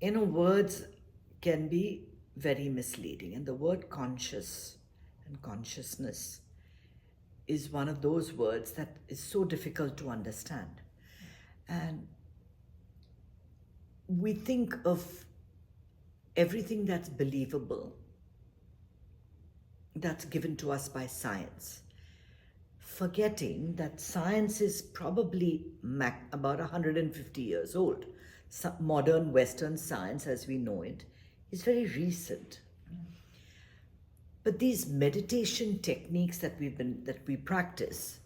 Words can be very misleading, and the word conscious and consciousness is one of those words that is so difficult to understand. And we think of everything that's believable, that's given to us by science, forgetting that science is probably about 150 years old. Modern Western science, as we know it, is very recent. But these meditation techniques that we practice,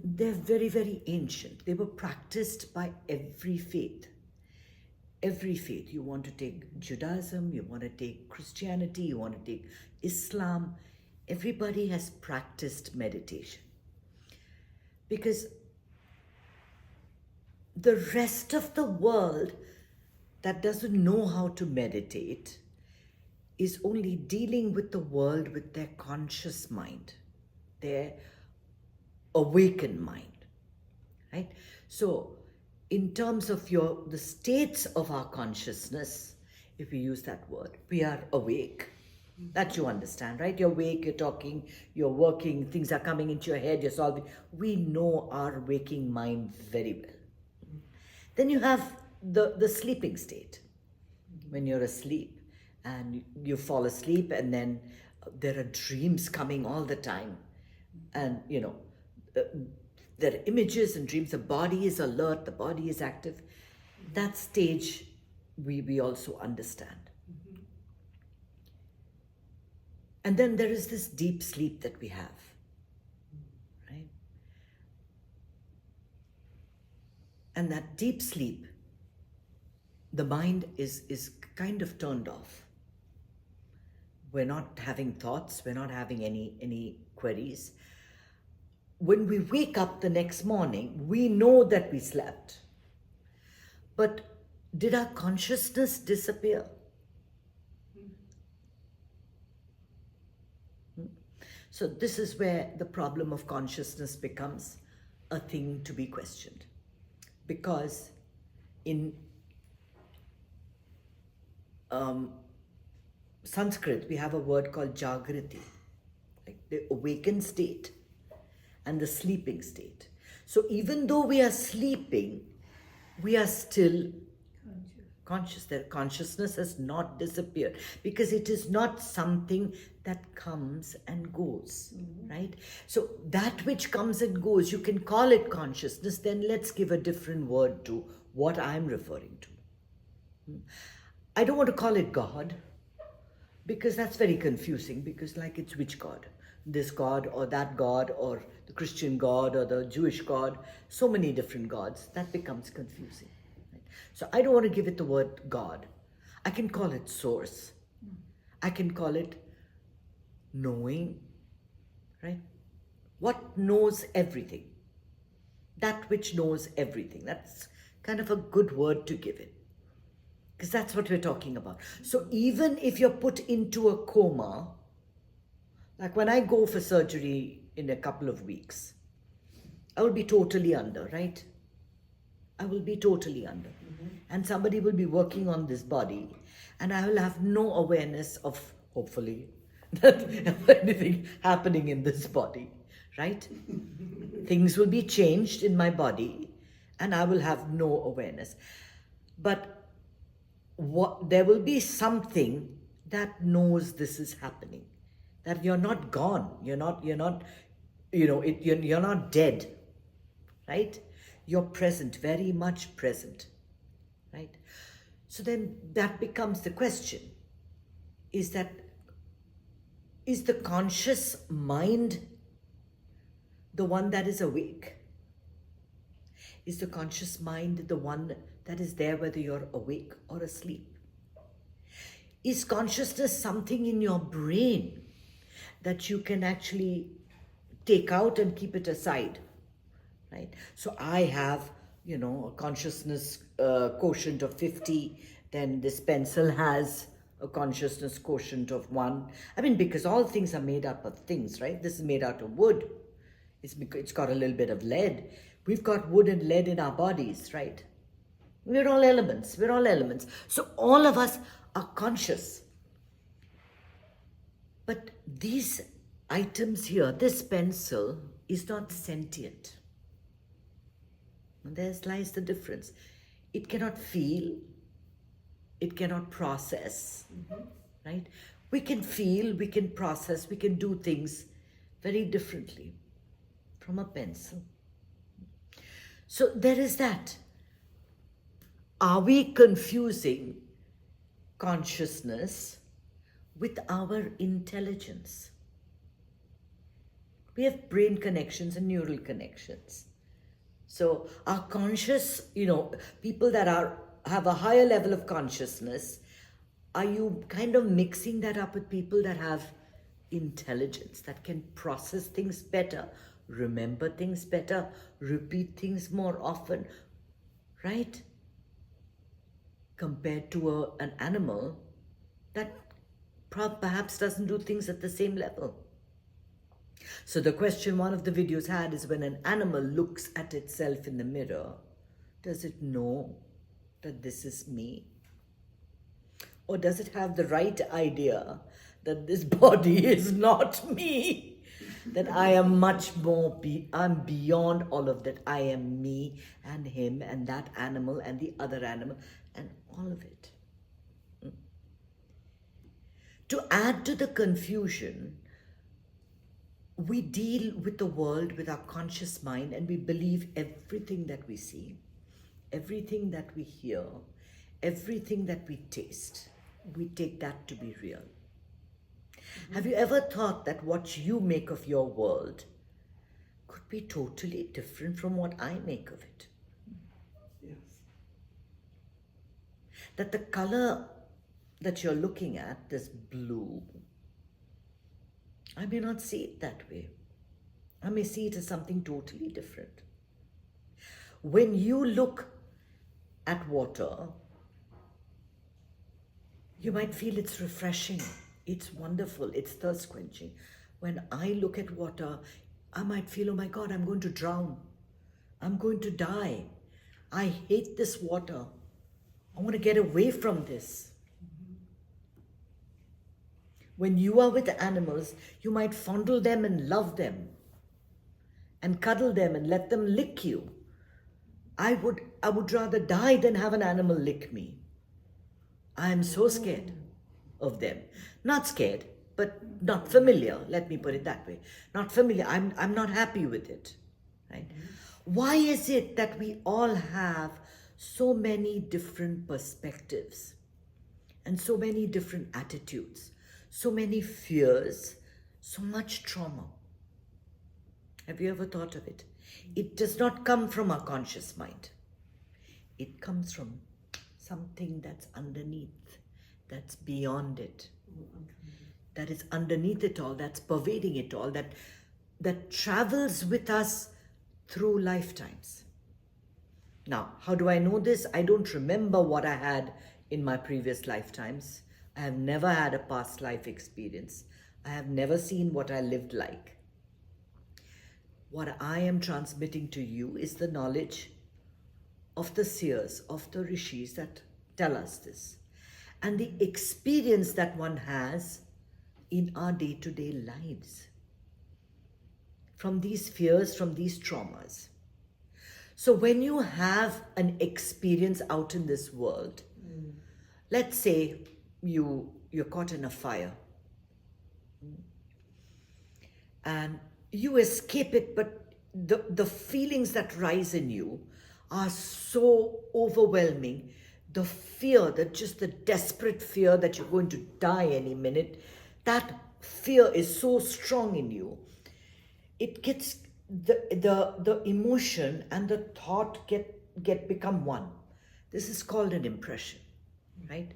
they're very, very ancient. They were practiced by every faith. Every faith. You want to take Judaism, you want to take Christianity, you want to take Islam. Everybody has practiced meditation. Because the rest of the world that doesn't know how to meditate is only dealing with the world with their conscious mind, their awakened mind, right? So in terms of the states of our consciousness, if we use that word, we are awake. That you understand, right? You're awake, you're talking, you're working, things are coming into your head, you're solving. We know our waking mind very well. Then you have the sleeping state, when you're asleep and you fall asleep, and then there are dreams coming all the time. And, there are images and dreams. The body is alert, the body is active. That stage we also understand. And then there is this deep sleep that we have, right? And that deep sleep, the mind is kind of turned off. We're not having thoughts, we're not having any queries. When we wake up the next morning, we know that we slept. But did our consciousness disappear? So this is where the problem of consciousness becomes a thing to be questioned. Because in Sanskrit, we have a word called Jagriti, like the awakened state and the sleeping state. So even though we are sleeping, we are still conscious. Their consciousness has not disappeared, because it is not something that comes and goes, right? So that which comes and goes, you can call it consciousness. Then let's give a different word to what I'm referring to. I don't want to call it God, because that's very confusing, because like it's which God? This God or that God, or the Christian God or the Jewish God, so many different gods, that becomes confusing. Right? So I don't want to give it the word God. I can call it source. I can call it knowing, right? What knows everything? That which knows everything. That's kind of a good word to give it, because that's what we're talking about. So even if you're put into a coma, like when I go for surgery in a couple of weeks, I will be totally under, right? I will be totally under. And somebody will be working on this body, and I will have no awareness of, hopefully, that anything happening in this body, right? Things will be changed in my body, and I will have no awareness. But there will be something that knows this is happening, that you're not gone, you're not you're not dead, right? You're present, very much present, right? So then that becomes the question: is the conscious mind the one that is awake? Is the conscious mind the one that is there whether you're awake or asleep? Is consciousness something in your brain that you can actually take out and keep it aside, right? So I have, a consciousness quotient of 50, then this pencil has a consciousness quotient of 1. I mean, because all things are made up of things, right? This is made out of wood. It's got a little bit of lead. We've got wood and lead in our bodies, right? We're all elements. We're all elements. So all of us are conscious. But these items here, this pencil is not sentient. And there lies the difference. It cannot feel. It cannot process. Right? We can feel, we can process, we can do things very differently from a pencil. So there is that. Are we confusing consciousness with our intelligence? We have brain connections and neural connections. So our conscious, people that have a higher level of consciousness, are you kind of mixing that up with people that have intelligence, that can process things better, remember things better, repeat things more often, right? Compared to an animal that perhaps doesn't do things at the same level. So the question one of the videos had is, when an animal looks at itself in the mirror, does it know that this is me? Or does it have the right idea that this body is not me? That I am much more, I'm beyond all of that. I am me and him and that animal and the other animal and all of it. To add to the confusion, we deal with the world with our conscious mind and we believe everything that we see, everything that we hear, everything that we taste. We take that to be real. Have you ever thought that what you make of your world could be totally different from what I make of it? Yes. That the color that you're looking at, this blue, I may not see it that way. I may see it as something totally different. When you look at water, you might feel it's refreshing, it's wonderful, it's thirst quenching. When I look at water, I might feel, oh my God, I'm going to drown. I'm going to die. I hate this water. I want to get away from this. When you are with animals, you might fondle them and love them and cuddle them and let them lick you. I would rather die than have an animal lick me. I am so scared of them. Not scared, but not familiar. Let me put it that way. Not familiar. I'm not happy with it. Right? Why is it that we all have so many different perspectives and so many different attitudes, so many fears, so much trauma? Have you ever thought of it? It does not come from our conscious mind. It comes from something that's underneath, that's beyond it, that is underneath it all, that's pervading it all, that travels with us through lifetimes. Now, how do I know this? I don't remember what I had in my previous lifetimes. I have never had a past life experience. I have never seen what I lived like. What I am transmitting to you is the knowledge of the seers, of the rishis that tell us this, and the experience that one has in our day-to-day lives from these fears, from these traumas. So when you have an experience out in this world, let's say you're caught in a fire and you escape it, but the feelings that rise in you are so overwhelming. The fear, just the desperate fear that you're going to die any minute, that fear is so strong in you. It gets the emotion and the thought become one. This is called an impression, right?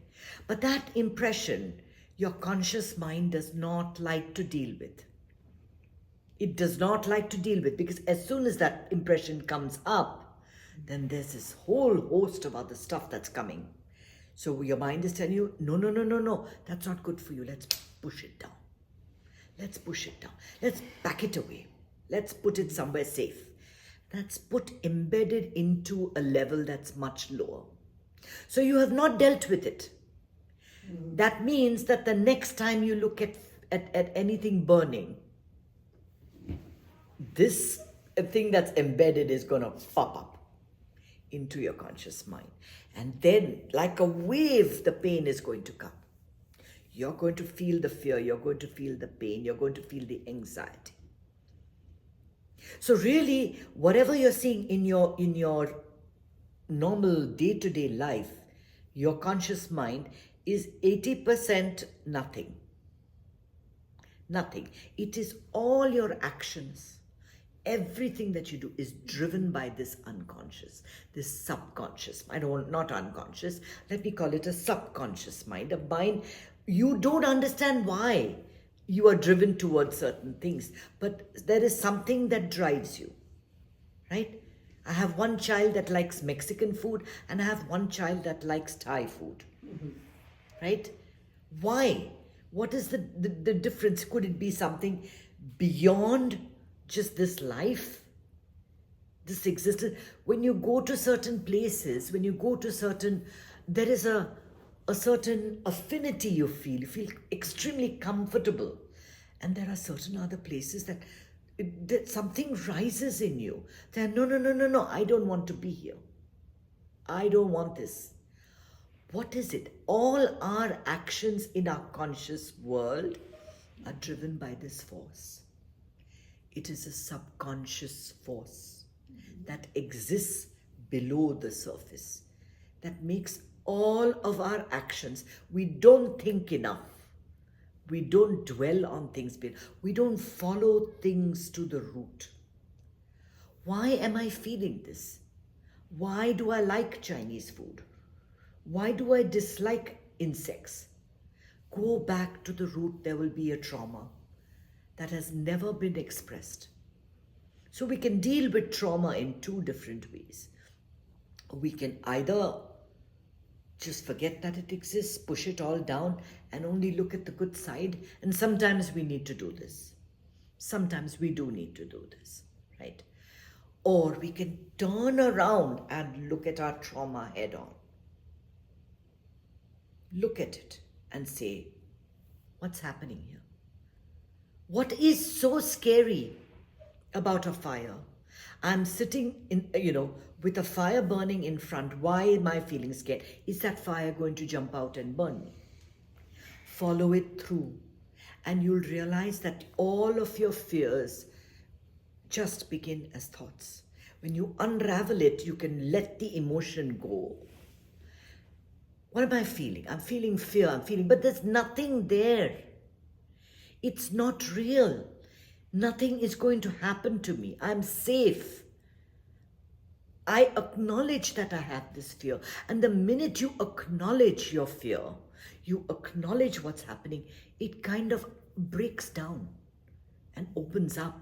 But that impression, your conscious mind does not like to deal with. It does not like to deal with, because as soon as that impression comes up, then there's this whole host of other stuff that's coming. So your mind is telling you, no, that's not good for you. Let's push it down. Let's push it down. Let's back it away. Let's put it somewhere safe. That's embedded into a level that's much lower. So you have not dealt with it. That means that the next time you look at anything burning, this thing that's embedded is going to pop up into your conscious mind. And then, like a wave, the pain is going to come. You're going to feel the fear, you're going to feel the pain, you're going to feel the anxiety. So really, whatever you're seeing in your normal day-to-day life, your conscious mind is 80% nothing. Nothing. It is all your actions. Everything that you do is driven by this unconscious, this subconscious mind, or not unconscious. Let me call it a subconscious mind, a mind. You don't understand why you are driven towards certain things, but there is something that drives you, right? I have one child that likes Mexican food and I have one child that likes Thai food, right? Why? What is the difference? Could it be something beyond just this life, this existence? When you go to certain places, when you go to certain, there is a certain affinity you feel extremely comfortable. And there are certain other places that something rises in you. That no, I don't want to be here. I don't want this. What is it? All our actions in our conscious world are driven by this force. It is a subconscious force that exists below the surface, that makes all of our actions. We don't think enough. We don't dwell on things. We don't follow things to the root. Why am I feeling this? Why do I like Chinese food? Why do I dislike insects? Go back to the root. There will be a trauma that has never been expressed. So we can deal with trauma in two different ways. We can either just forget that it exists, push it all down, and only look at the good side. And sometimes we need to do this. Sometimes we do need to do this, right? Or we can turn around and look at our trauma head on. Look at it and say, what's happening here? What is so scary about a fire? I'm sitting in, with a fire burning in front. Why am I feeling scared? Is that fire going to jump out and burn me? Follow it through, and you'll realize that all of your fears just begin as thoughts. When you unravel it, you can let the emotion go. What am I feeling? I'm feeling fear, but there's nothing there. It's not real. Nothing is going to happen to me. I'm safe. I acknowledge that I have this fear. And the minute you acknowledge your fear, you acknowledge what's happening, it kind of breaks down and opens up.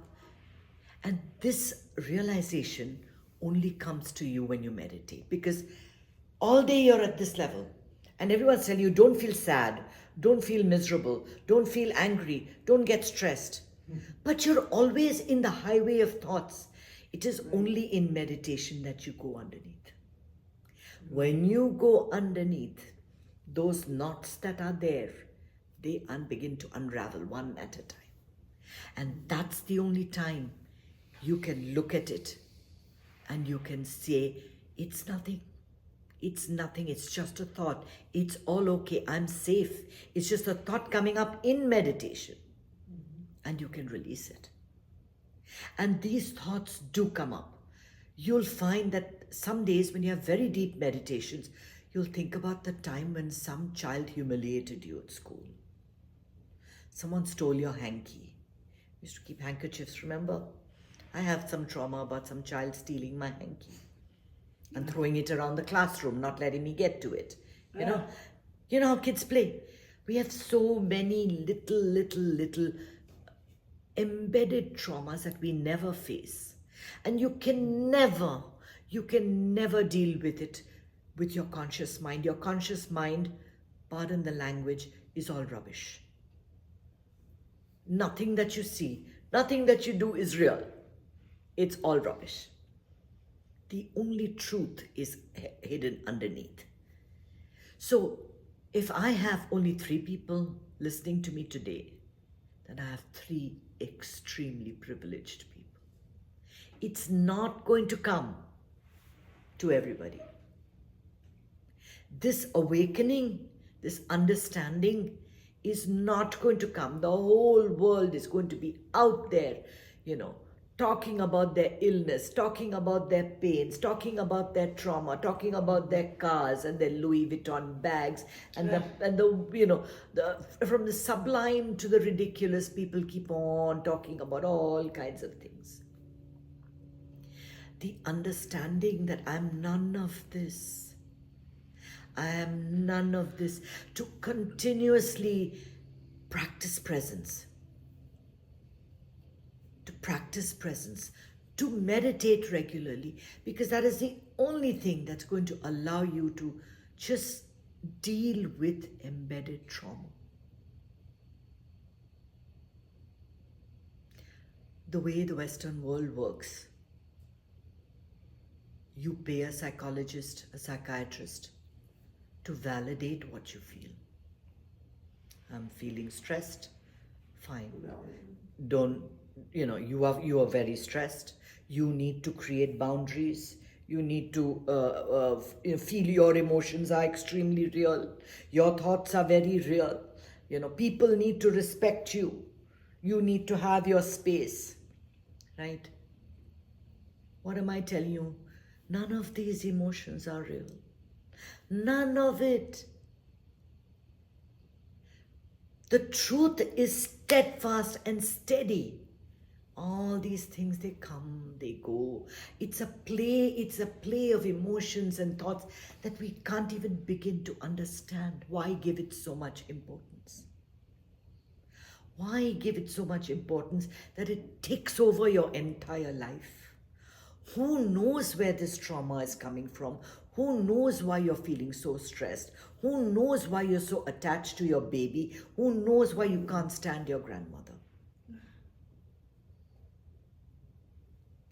And this realization only comes to you when you meditate, because all day you're at this level and everyone's telling you, don't feel sad, don't feel miserable, don't feel angry, don't get stressed. But you're always in the highway of thoughts. It is only in meditation that you go underneath. When you go underneath, those knots that are there, they begin to unravel one at a time. And that's the only time you can look at it and you can say, it's nothing. It's nothing. It's just a thought. It's all okay. I'm safe. It's just a thought coming up in meditation. And you can release it. And these thoughts do come up. You'll find that some days when you have very deep meditations, you'll think about the time when some child humiliated you at school. Someone stole your hanky. We used to keep handkerchiefs, remember? I have some trauma about some child stealing my hanky and throwing it around the classroom, not letting me get to it. You know how kids play. We have so many little embedded traumas that we never face. And you can never deal with it with your conscious mind. Your conscious mind, pardon the language, is all rubbish. Nothing that you see, nothing that you do is real. It's all rubbish. The only truth is hidden underneath. So if I have only 3 people listening to me today, then I have 3 extremely privileged people. It's not going to come to everybody. This awakening, this understanding is not going to come. The whole world is going to be out there, talking about their illness, talking about their pains, talking about their trauma, talking about their cars and their Louis Vuitton bags, and from the sublime to the ridiculous, people keep on talking about all kinds of things. The understanding that I'm none of this. I am none of this. To continuously practice presence. To meditate regularly, because that is the only thing that's going to allow you to just deal with embedded trauma. The way the Western world works, you pay a psychologist, a psychiatrist to validate what you feel. I'm feeling stressed. Fine. You are very stressed. You need to create boundaries. You need to feel your emotions are extremely real. Your thoughts are very real. People need to respect you. You need to have your space, right? What am I telling you? None of these emotions are real. None of it. The truth is steadfast and steady. All these things, they come, they go. It's a play of emotions and thoughts that we can't even begin to understand. Why give it so much importance? Why give it so much importance that it takes over your entire life? Who knows where this trauma is coming from? Who knows why you're feeling so stressed? Who knows why you're so attached to your baby? Who knows why you can't stand your grandmother?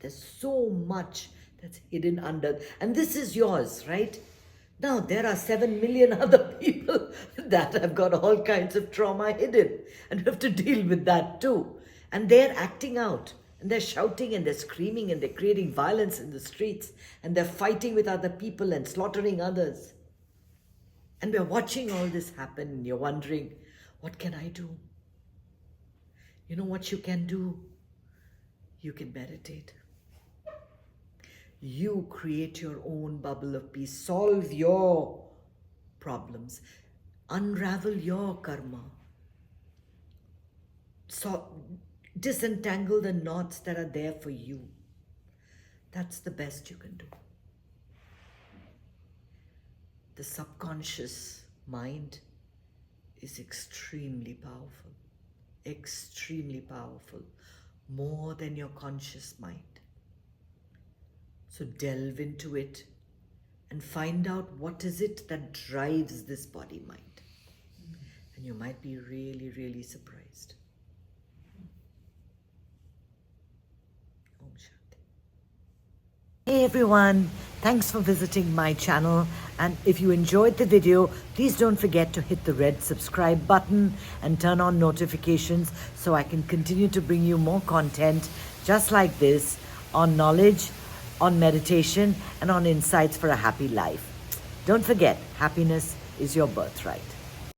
There's so much that's hidden under, and this is yours, right? Now, there are 7 million other people that have got all kinds of trauma hidden, and you have to deal with that too. And they're acting out, and they're shouting, and they're screaming, and they're creating violence in the streets, and they're fighting with other people and slaughtering others. And we're watching all this happen, and you're wondering, what can I do? You know what you can do? You can meditate. You create your own bubble of peace. Solve your problems. Unravel your karma. Disentangle the knots that are there for you. That's the best you can do. The subconscious mind is extremely powerful. Extremely powerful. More than your conscious mind. So delve into it and find out what is it that drives this body-mind. And you might be really, really surprised. Om Shanti. Hey everyone, thanks for visiting my channel. And if you enjoyed the video, please don't forget to hit the red subscribe button and turn on notifications so I can continue to bring you more content just like this on knowledge, on meditation, and on insights for a happy life. Don't forget, happiness is your birthright.